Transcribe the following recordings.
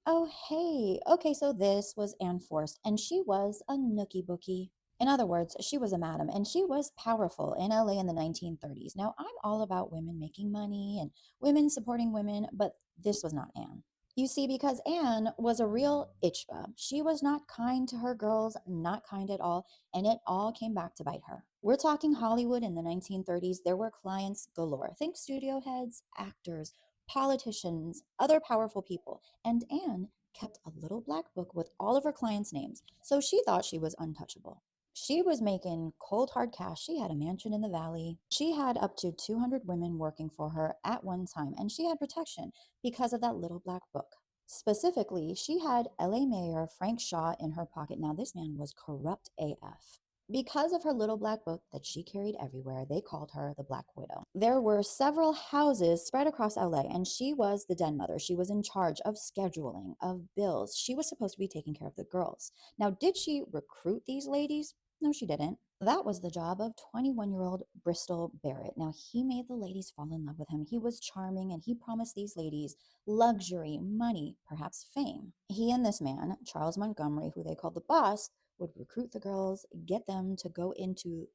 Oh, hey. Okay, so this was Anne Forst, and she was a nookie bookie. In other words, she was a madam, and she was powerful in LA in the 1930s. Now, I'm all about women making money and women supporting women, but this was not Anne. You see, because Anne was a real itchba. She was not kind to her girls, not kind at all, and it all came back to bite her. We're talking Hollywood in the 1930s. There were clients galore. Think studio heads, actors, politicians, other powerful people. And Anne kept a little black book with all of her clients' names, so she thought she was untouchable. She was making cold hard cash. She had a mansion in the valley. She had up to 200 women working for her at one time, and she had protection because of that little black book. Specifically, she had LA Mayor Frank Shaw in her pocket. Now, this man was corrupt AF. Because of her little black book that she carried everywhere, they called her the Black Widow. There were several houses spread across LA, and she was the den mother. She was in charge of scheduling, of bills. She was supposed to be taking care of the girls. Now, did she recruit these ladies? No, she didn't. That was the job of 21-year-old Bristol Barrett. Now, he made the ladies fall in love with him. He was charming and he promised these ladies luxury, money, perhaps fame. He and this man, Charles Montgomery, who they called the boss, would recruit the girls, get them to go into.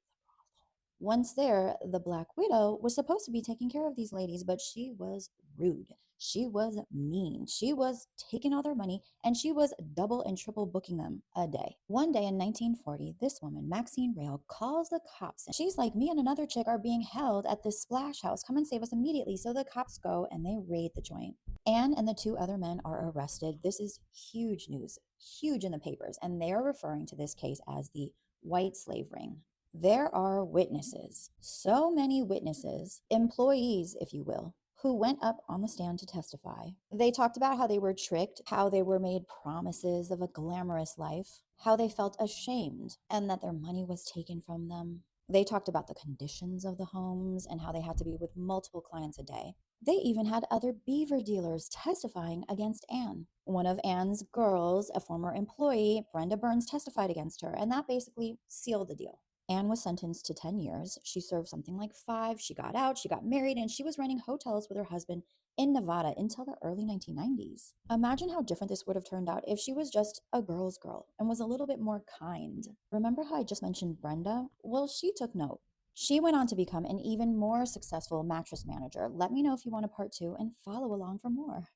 Once there, the Black Widow was supposed to be taking care of these ladies, but she was rude. She was mean. She was taking all their money and she was double and triple booking them a day. One day in 1940, this woman, Maxine Rail, calls the cops and she's like, "Me and another chick are being held at this splash house. Come and save us immediately." So the cops go and they raid the joint. Anne and the two other men are arrested. This is huge news, huge in the papers, and they are referring to this case as the white slave ring. There are witnesses, so many witnesses, employees, if you will, who went up on the stand to testify. They talked about how they were tricked, how they were made promises of a glamorous life, how they felt ashamed, and that their money was taken from them. They talked about the conditions of the homes and how they had to be with multiple clients a day. They even had other beaver dealers testifying against Anne. One of Anne's girls, a former employee, Brenda Burns, testified against her, and that basically sealed the deal. Anne was sentenced to 10 years. She served something like 5. She got out, she got married, and she was running hotels with her husband in Nevada until the early 1990s. Imagine how different this would have turned out if she was just a girl's girl and was a little bit more kind. Remember how I just mentioned Brenda? Well, she took note. She went on to become an even more successful mattress manager. Let me know if you want a part 2 and follow along for more.